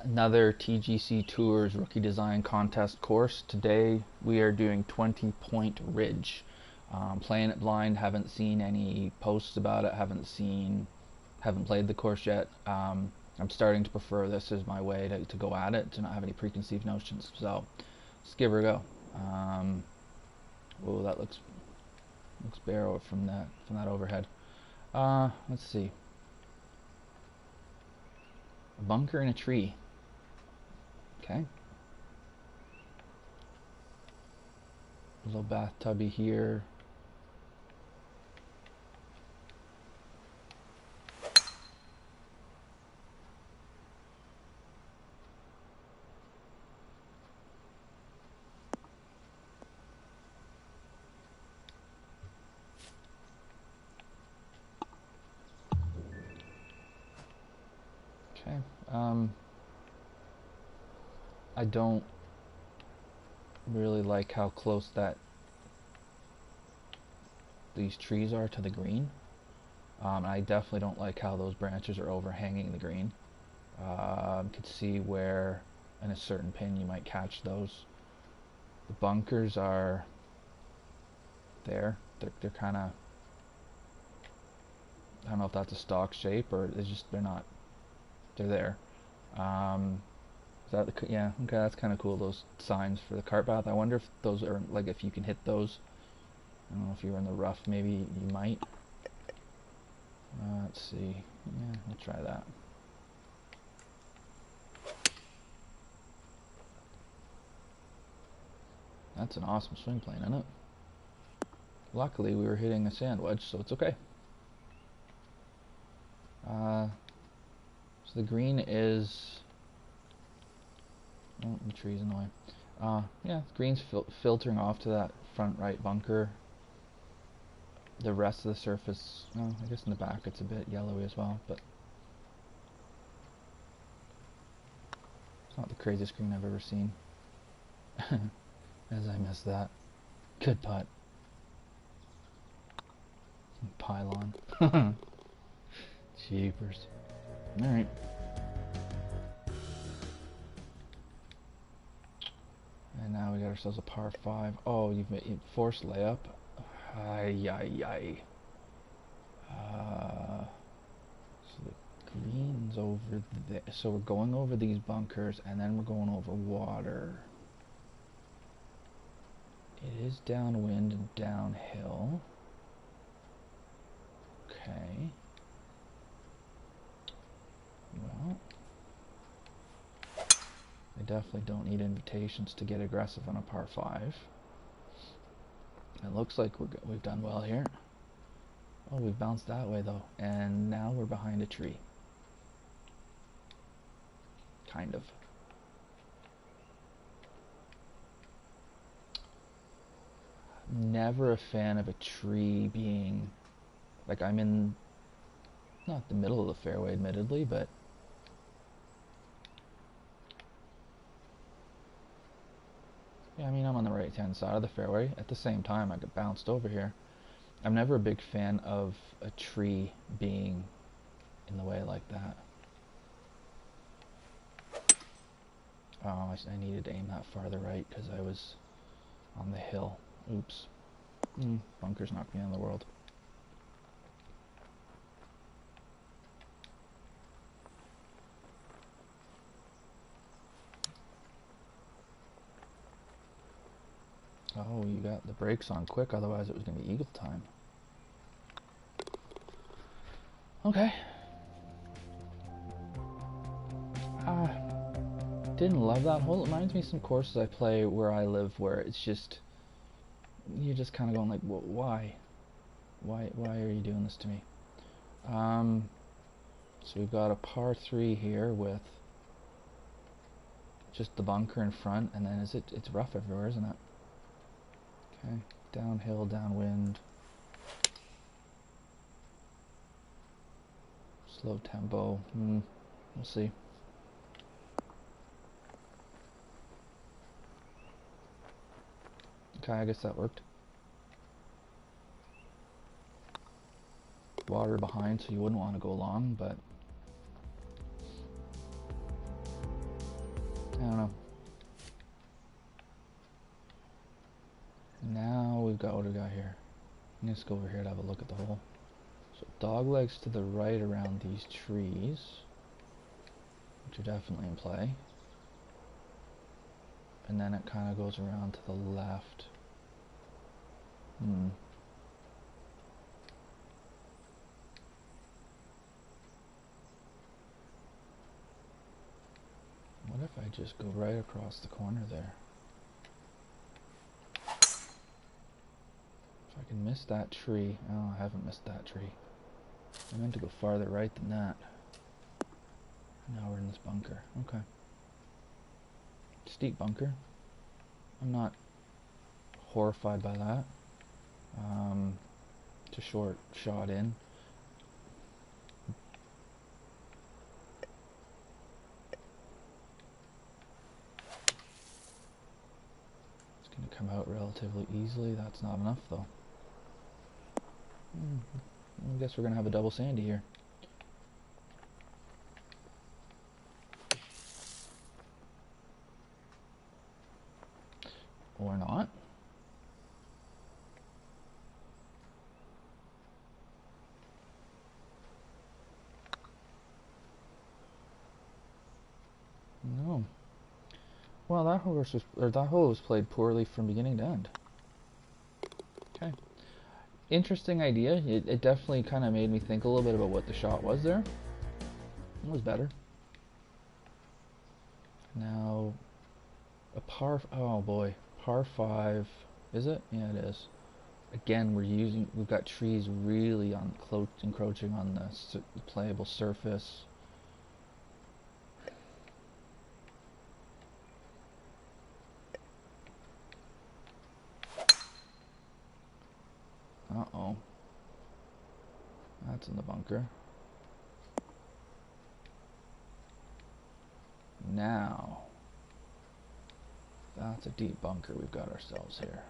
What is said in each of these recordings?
Another TGCTours Rookie Design Contest course. Today we are doing 20 Point Ridge. Playing it blind, haven't seen any posts about it, haven't played the course yet. I'm starting to prefer this as my way to go at it, to not have any preconceived notions. So let's give her a go. Oh, that looks barrow from that overhead. Let's see. A bunker in a tree. Okay. A little bathtubby here. Okay. I don't really like how close these trees are to the green. I definitely don't like how those branches are overhanging the green. You could see where in a certain pin you might catch those. The bunkers are there. They're kind of, I don't know if that's a stock shape or it's just they're there. Yeah, okay, that's kind of cool, those signs for the cart path. I wonder if those are, like, if you can hit those. I don't know if you were in the rough, maybe you might. Let's see. Yeah, we'll try that. That's an awesome swing plane, isn't it? Luckily, we were hitting a sand wedge, so it's okay. So the green is... Oh, the tree's in the way. Yeah, the green's filtering off to that front right bunker. The rest of the surface, well, I guess in the back it's a bit yellowy as well, but it's not the craziest green I've ever seen. As I missed that. Good putt. Pylon. Jeepers. Alright. And now we got ourselves a par 5. Oh, you've made forced layup. Ay, ay, ay. So the green's over there. So we're going over these bunkers, and then we're going over water. It is downwind and downhill. Okay. Well, I definitely don't need invitations to get aggressive on a par 5. It looks like we've done well here. Oh, we've bounced that way though, and now we're behind a tree. Kind of. Never a fan of a tree being, like, I'm in not the middle of the fairway admittedly, but yeah, I mean, I'm on the right hand side of the fairway. At the same time, I get bounced over here. I'm never a big fan of a tree being in the way like that. Oh, I needed to aim that farther right because I was on the hill. Oops. Bunkers knocked me out of the world. Oh, you got the brakes on quick, otherwise it was going to be eagle time. Okay. Didn't love that hole. It reminds me of some courses I play where I live where it's just, you're just kind of going like, why? Why are you doing this to me? So we've got a par 3 here with just the bunker in front, and then it's rough everywhere, isn't it? Okay, downhill, downwind. Slow tempo. We'll see. Okay, I guess that worked. Water behind, so you wouldn't want to go long, but don't know. Now we've got, what do we got here? Let's go over here to have a look at the hole. So dog legs to the right around these trees, which are definitely in play. And then it kind of goes around to the left. What if I just go right across the corner there? If I can miss that tree. Oh, I haven't missed that tree. I meant to go farther right than that. Now we're in this bunker. Okay. Steep bunker. I'm not horrified by that. It's a short shot in. It's going to come out relatively easily. That's not enough though. I guess we're going to have a double sandy here. Or not. No. Well, that hole was played poorly from beginning to end. Okay. Interesting idea. It definitely kind of made me think a little bit about what the shot was there. It was better. Now, oh boy, par 5, is it? Yeah, it is. Again, we've got trees really encroaching on the playable surface. Uh-oh. That's in the bunker. Now, that's a deep bunker we've got ourselves here.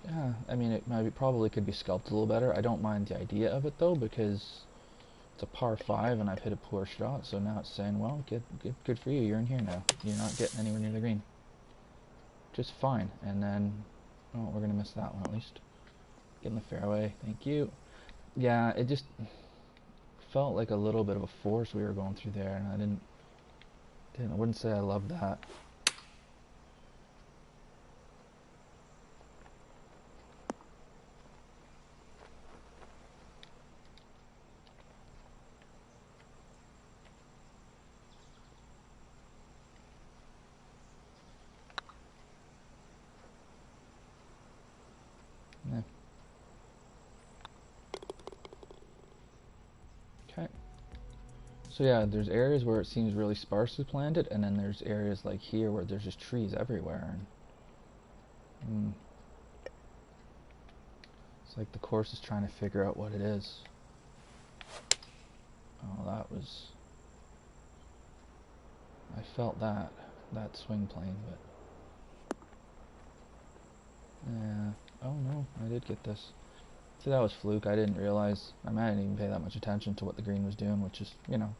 Yeah, I mean, it probably could be sculpted a little better. I don't mind the idea of it though, because it's a par 5 and I've hit a poor shot, so now it's saying, well, good for you, you're in here now. You're not getting anywhere near the green. Just fine. And then, oh, we're gonna miss that one at least. Get in the fairway, thank you. Yeah, it just felt like a little bit of a force we were going through there, and I wouldn't say I loved that. Yeah. Okay. So yeah, there's areas where it seems really sparsely planted, and then there's areas like here where there's just trees everywhere. And, it's like the course is trying to figure out what it is. Oh, I felt that swing plane, but yeah. Oh no, I did get this. See, that was fluke. I didn't realize. I didn't even pay that much attention to what the green was doing, which is, you know,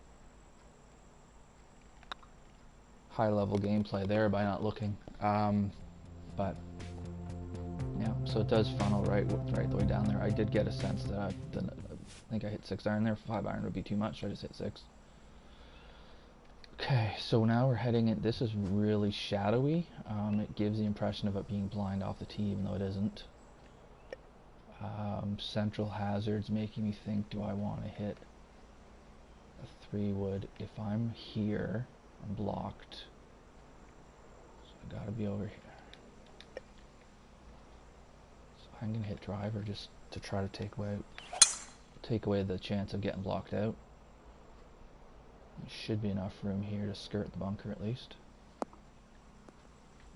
high level gameplay there by not looking. But yeah, so it does funnel right the way down there. I did get a sense that I think I hit 6 iron there. 5 iron would be too much. I just hit 6. Okay, so now we're heading in. This is really shadowy. It gives the impression of it being blind off the tee, even though it isn't. Central hazards making me think, do I want to hit a 3-wood? If I'm here, I'm blocked. So I gotta be over here. So I'm gonna hit driver just to try to take away the chance of getting blocked out. There should be enough room here to skirt the bunker at least.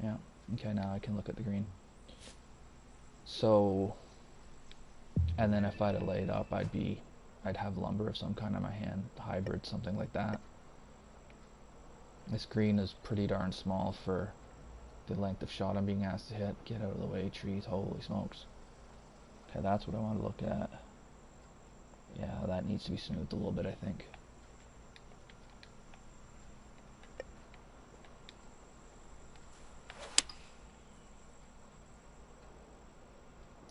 Yeah, okay, now I can look at the green. So, and then if I'd have laid up, I'd have lumber of some kind in my hand, hybrid, something like that. This green is pretty darn small for the length of shot I'm being asked to hit. Get out of the way, trees, holy smokes. Okay, that's what I want to look at. Yeah, that needs to be smoothed a little bit, I think.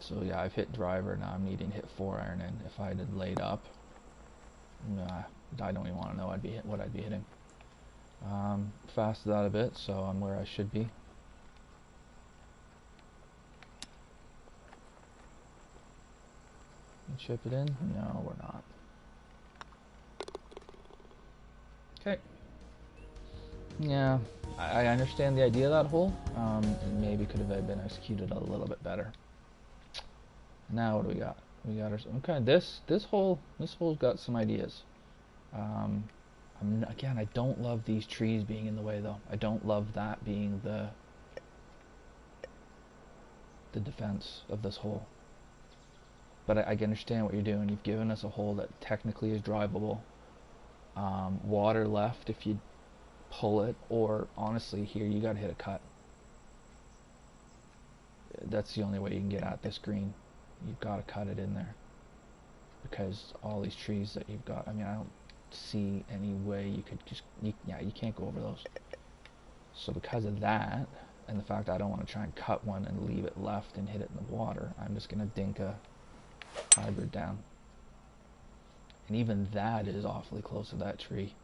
So yeah, I've hit driver, now I'm needing to hit 4-iron in. If I had laid up, nah, I don't even want to know what I'd be hitting. Fasted out a bit, so I'm where I should be. Chip it in? No, we're not. Okay. Yeah, I understand the idea of that hole. Maybe could have been executed a little bit better. Now what do we got? We got our okay. This hole's got some ideas. Again, I don't love these trees being in the way though. I don't love that being the defense of this hole. But I can understand what you're doing. You've given us a hole that technically is drivable. Water left if you pull it, or honestly here you gotta hit a cut. That's the only way you can get at this green. You've got to cut it in there, because all these trees that you've got, I mean, I don't see any way you could just, yeah, you can't go over those. So because of that, and the fact I don't want to try and cut one and leave it left and hit it in the water, I'm just going to dink a hybrid down. And even that is awfully close to that tree.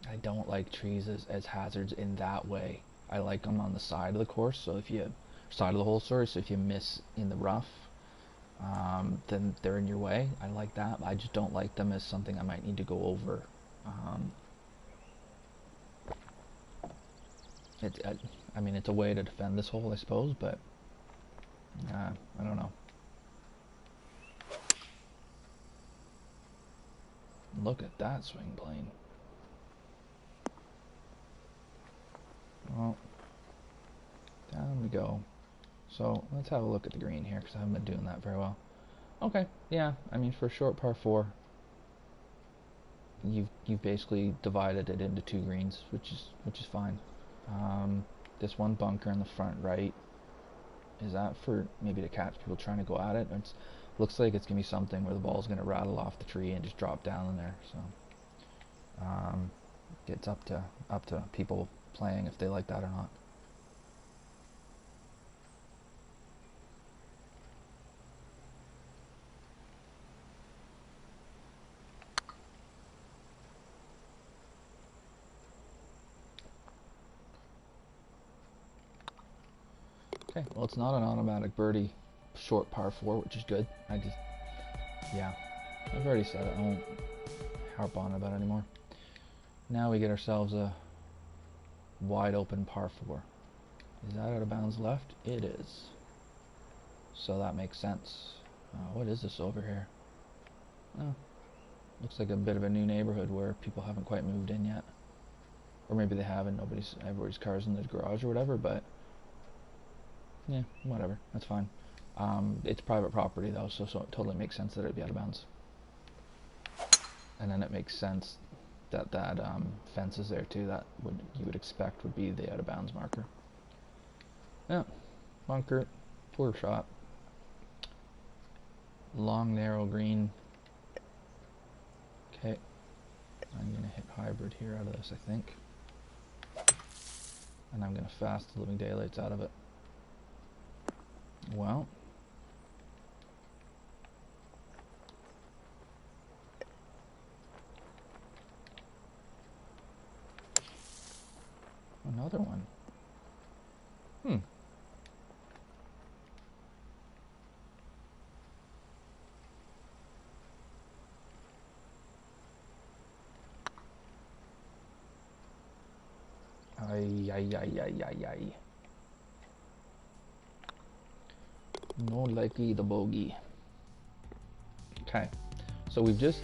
I don't like trees as hazards in that way. I like them on the side of the course, so if you side of the hole, sorry, so if you miss in the rough, then they're in your way. I like that. I just don't like them as something I might need to go over. I mean, it's a way to defend this hole, I suppose, but I don't know. Look at that swing plane. Well, down we go. So let's have a look at the green here, because I haven't been doing that very well. Okay, yeah, I mean, for a short par 4, you've basically divided it into 2 greens, which is fine. This one bunker in the front right, is that for maybe to catch people trying to go at it? It looks like it's gonna be something where the ball's gonna rattle off the tree and just drop down in there. So it's up to people playing if they like that or not. Okay, well, it's not an automatic birdie short par 4, which is good. Yeah, I've already said it. I won't harp on about it anymore. Now we get ourselves a wide open par 4. Is that out of bounds left? It is. So that makes sense. What is this over here? Oh, looks like a bit of a new neighborhood where people haven't quite moved in yet. Or maybe they have and everybody's car's in the garage or whatever, but yeah, whatever, that's fine. It's private property though, so it totally makes sense that it'd be out of bounds. And then it makes sense that fence is there too. That you would expect would be the out of bounds marker. Yeah, bunker, poor shot. Long narrow green. Okay, I'm gonna hit hybrid here out of this, I think, and I'm gonna fast the living daylights out of it. Well, another one. Ay. No likey the bogey. Okay, so we've just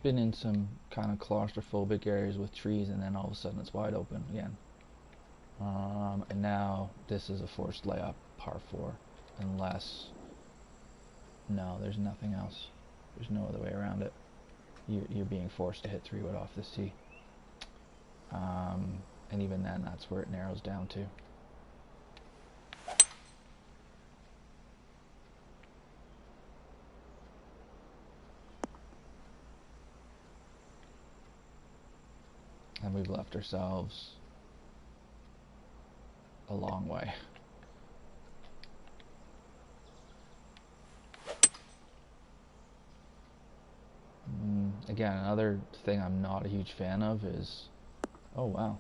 been in some kind of claustrophobic areas with trees, and then all of a sudden it's wide open again. And now this is a forced layup par 4, unless, no, there's nothing else. There's no other way around it. You're being forced to hit 3-wood off this tee. And even then, that's where it narrows down to. And we've left ourselves a long way. Again, another thing I'm not a huge fan of is, oh wow,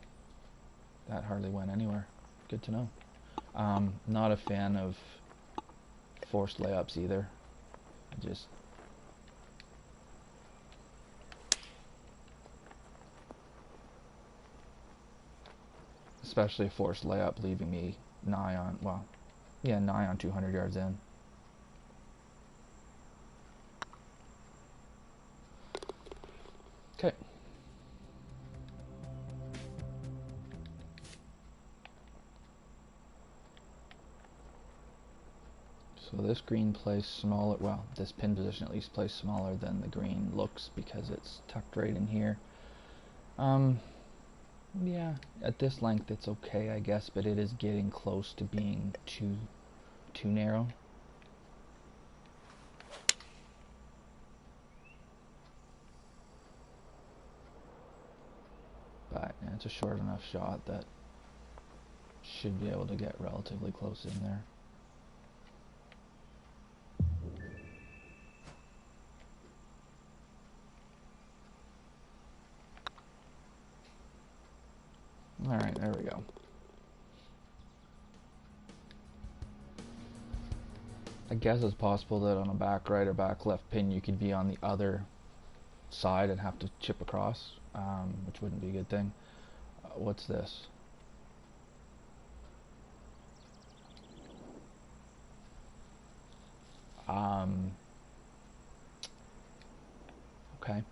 that hardly went anywhere. Good to know. Not a fan of forced layups either. Just especially a forced layup leaving me nigh on, well, yeah, nigh on 200 yards in. Okay. So this green plays smaller, well, this pin position at least plays smaller than the green looks because it's tucked right in here. Yeah, at this length it's okay, I guess, but it is getting close to being too narrow. But it's a short enough shot that should be able to get relatively close in there. Alright, there we go. I guess it's possible that on a back right or back left pin you could be on the other side and have to chip across, which wouldn't be a good thing. What's this? Okay.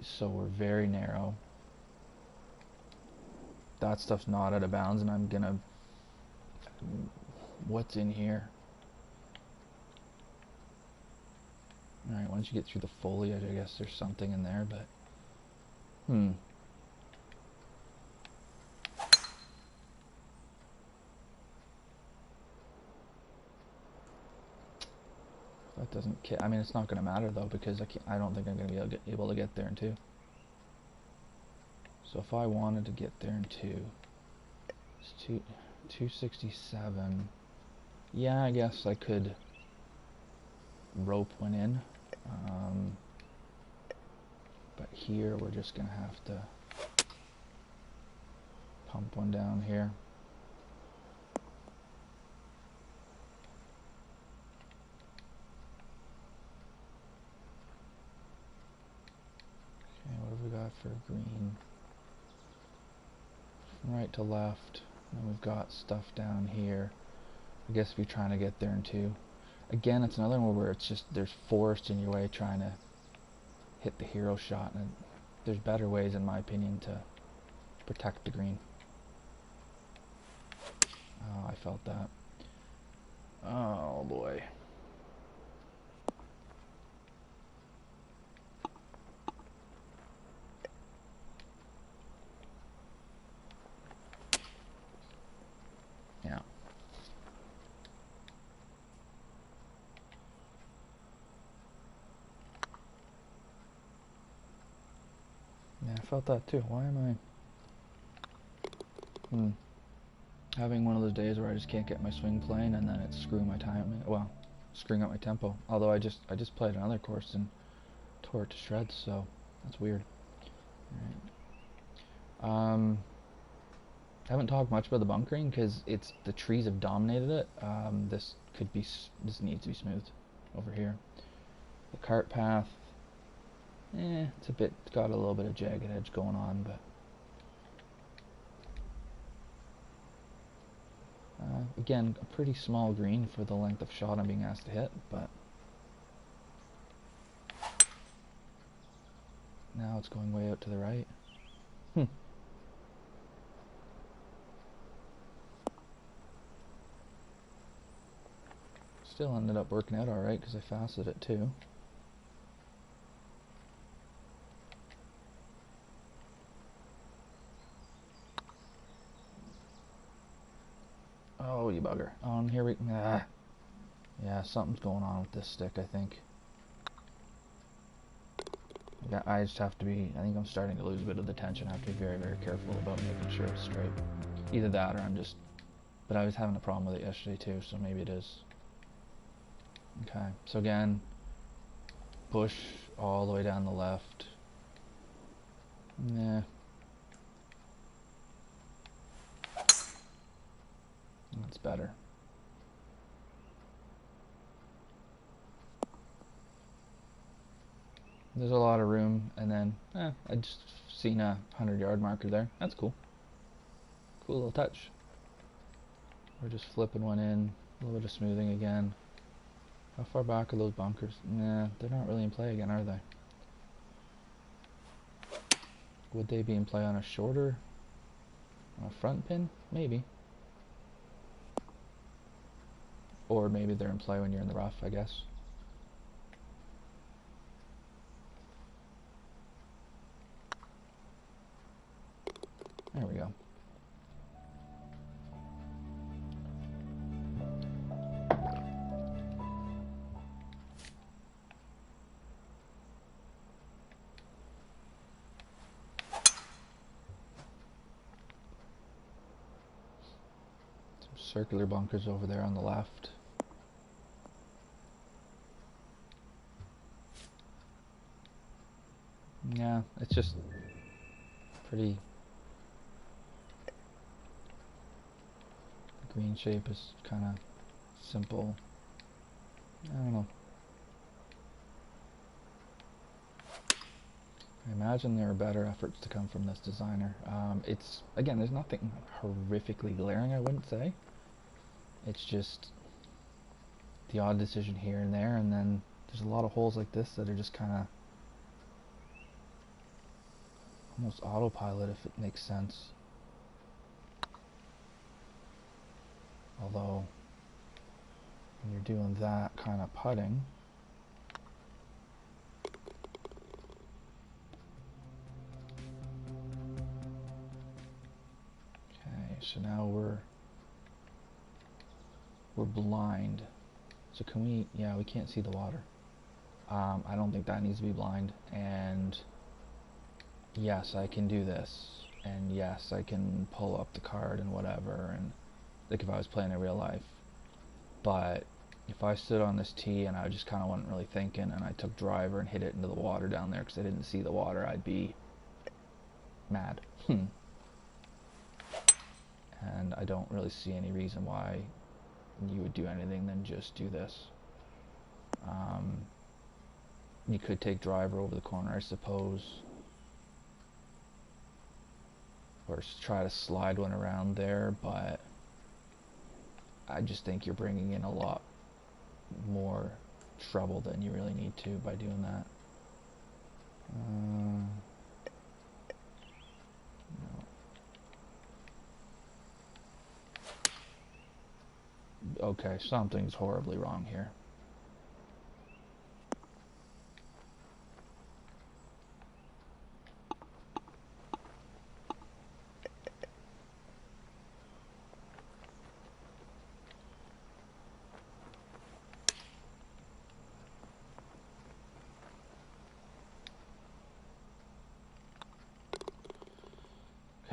So we're very narrow. That stuff's not out of bounds, and I'm gonna... What's in here? Alright, once you get through the foliage, I guess there's something in there, but... That doesn't... I mean, it's not going to matter, though, because I don't think I'm going to be able to get there in 2. So if I wanted to get there in 2... It's 267... Yeah, I guess I could rope one in. But here, we're just going to have to pump one down here. What have we got for green? From right to left. And we've got stuff down here. I guess if you're trying to get there in 2. Again, it's another one where it's just, there's forest in your way trying to hit the hero shot. And there's better ways, in my opinion, to protect the green. Oh, I felt that. Oh, boy. Yeah. Yeah, I felt that too. Why am I... having one of those days where I just can't get my swing playing, and then it's screwing my time. Well, screwing up my tempo. Although I just played another course and tore it to shreds, so that's weird. All right. Haven't talked much about the bunkering because the trees have dominated it. This needs to be smoothed over here. The cart path, it's got a little bit of jagged edge going on, but again, a pretty small green for the length of shot I'm being asked to hit, but now it's going way out to the right. Still ended up working out alright because I faceted it too. Oh, you bugger. Oh, and here we... Yeah, something's going on with this stick, I think. Yeah, I just have to be... I think I'm starting to lose a bit of the tension. I have to be very, very careful about making sure it's straight. Either that or I'm just... But I was having a problem with it yesterday too, so maybe it is. Okay, so again, push all the way down the left. Nah. That's better. There's a lot of room, and then, I just seen a 100-yard marker there. That's cool. Cool little touch. We're just flipping one in, a little bit of smoothing again. How far back are those bunkers? Nah, they're not really in play again, are they? Would they be in play on a shorter, on a front pin? Maybe. Or maybe they're in play when you're in the rough, I guess. There we go. Some circular bunkers over there on the left. Yeah, it's just pretty... The green shape is kind of simple. I don't know. I imagine there are better efforts to come from this designer. It's, again, there's nothing horrifically glaring, I wouldn't say. It's just the odd decision here and there, and then there's a lot of holes like this that are just kind of almost autopilot, if it makes sense. Although, when you're doing that kind of putting, okay, so now we're blind. So can we, yeah, we can't see the water. I don't think that needs to be blind, and yes, I can do this, and yes, I can pull up the card and whatever, and like if I was playing in real life. But if I stood on this tee and I just kind of wasn't really thinking, and I took driver and hit it into the water down there because I didn't see the water, I'd be mad. And I don't really see any reason why you would do anything than just do this. You could take driver over the corner, I suppose, or try to slide one around there, but I just think you're bringing in a lot more trouble than you really need to by doing that. No. Okay, something's horribly wrong here.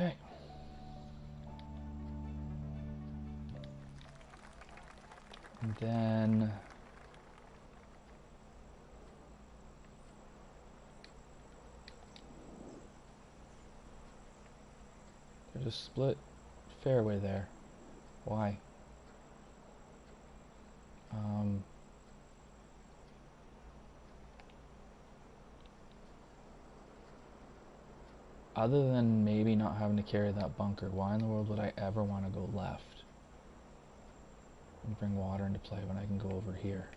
Okay. And then there's a split fairway there. Why? Other than maybe not having to carry that bunker, why in the world would I ever want to go left and bring water into play when I can go over here?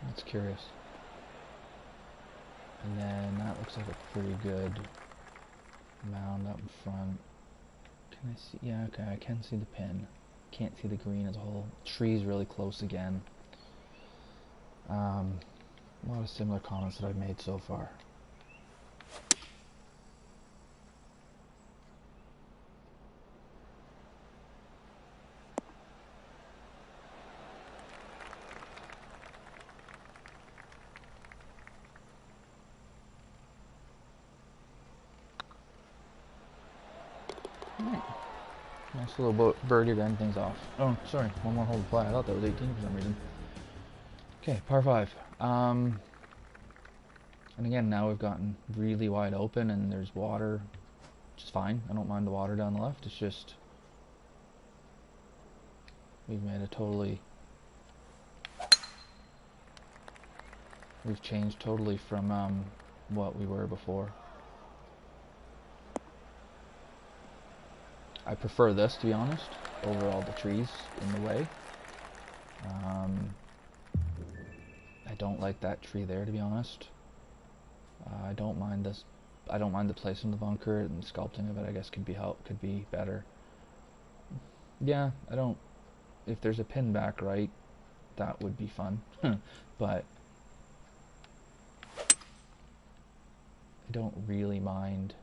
That's curious. And then that looks like a pretty good mound up in front. Can I see? Yeah, okay, I can see the pin. Can't see the green as a whole. Tree's really close again. A lot of similar comments that I've made so far. Right. Nice little birdie to end things off. Oh, sorry, one more hole to play. I thought that was 18 for some reason. Okay, par 5. And again, now we've gotten really wide open and there's water, which is fine. I don't mind the water down the left. It's just we've changed totally from what we were before. I prefer this, to be honest, over all the trees in the way. I don't like that tree there, to be honest. I don't mind this. I don't mind the place in the bunker, and the sculpting of it, I guess, could be better. Yeah, I don't. If there's a pin back right, that would be fun. But I don't really mind.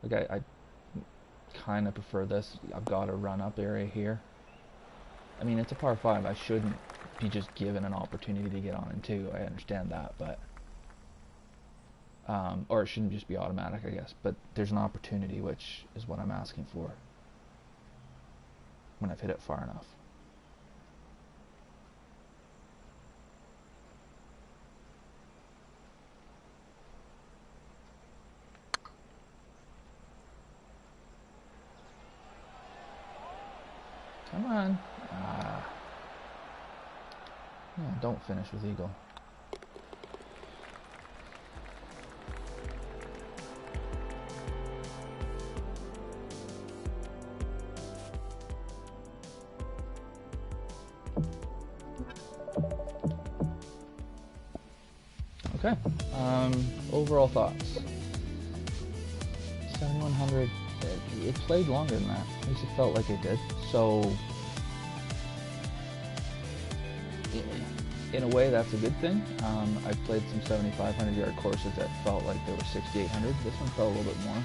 Like I kind of prefer this. I've got a run-up area here. I mean, it's a par 5. I shouldn't be just given an opportunity to get on in 2. I understand that, but or it shouldn't just be automatic, I guess. But there's an opportunity, which is what I'm asking for when I've hit it far enough. Come on. No, don't finish with eagle. Okay. Overall thoughts. 7100. It played longer than that. At least it felt like it did. So, in a way, that's a good thing. I've played some 7,500 yard courses that felt like they were 6,800. This one felt a little bit more.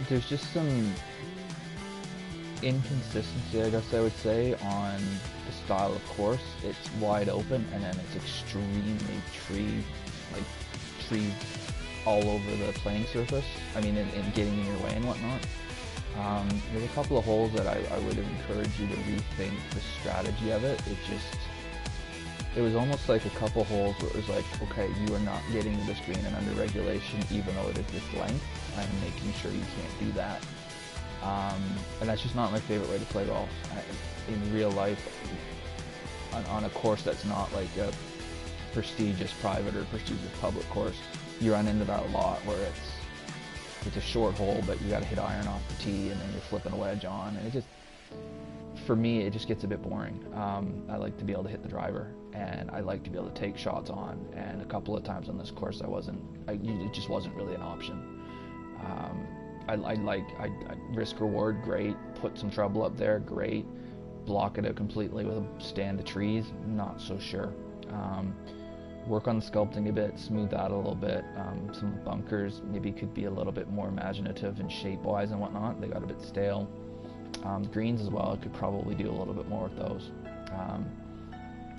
There's just some inconsistency, I guess I would say, on the style of course. It's wide open, and then it's extremely trees all over the playing surface. I mean, in getting in your way and whatnot. There's a couple of holes that I would encourage you to rethink the strategy of it. It was almost like a couple holes where it was like, okay, you are not getting to this green and under regulation, even though it is this length, and making sure you can't do that. And that's just not my favorite way to play golf. In real life, on a course that's not like a prestigious private or prestigious public course, you run into that a lot where it's a short hole, but you got to hit iron off the tee, and then you're flipping a wedge on, and it just, for me, it just gets a bit boring. I like to be able to hit the driver, and I like to be able to take shots on, and a couple of times on this course it just wasn't really an option. I risk reward, great. Put some trouble up there, great. Block it out completely with a stand of trees, not so sure. Work on the sculpting a bit, smooth out a little bit. Some of the bunkers maybe could be a little bit more imaginative and shape-wise and whatnot. They got a bit stale. Greens as well, I could probably do a little bit more with those.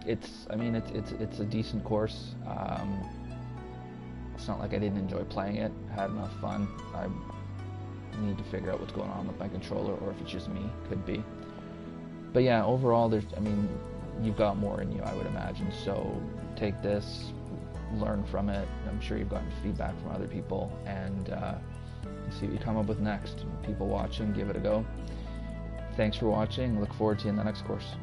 It's a decent course. It's not like I didn't enjoy playing it. I had enough fun. I need to figure out what's going on with my controller, or if it's just me. Could be. But yeah, overall, you've got more in you, I would imagine. So take this, learn from it. I'm sure you've gotten feedback from other people, and see what you come up with next. People watching, give it a go. Thanks for watching. Look forward to you in the next course.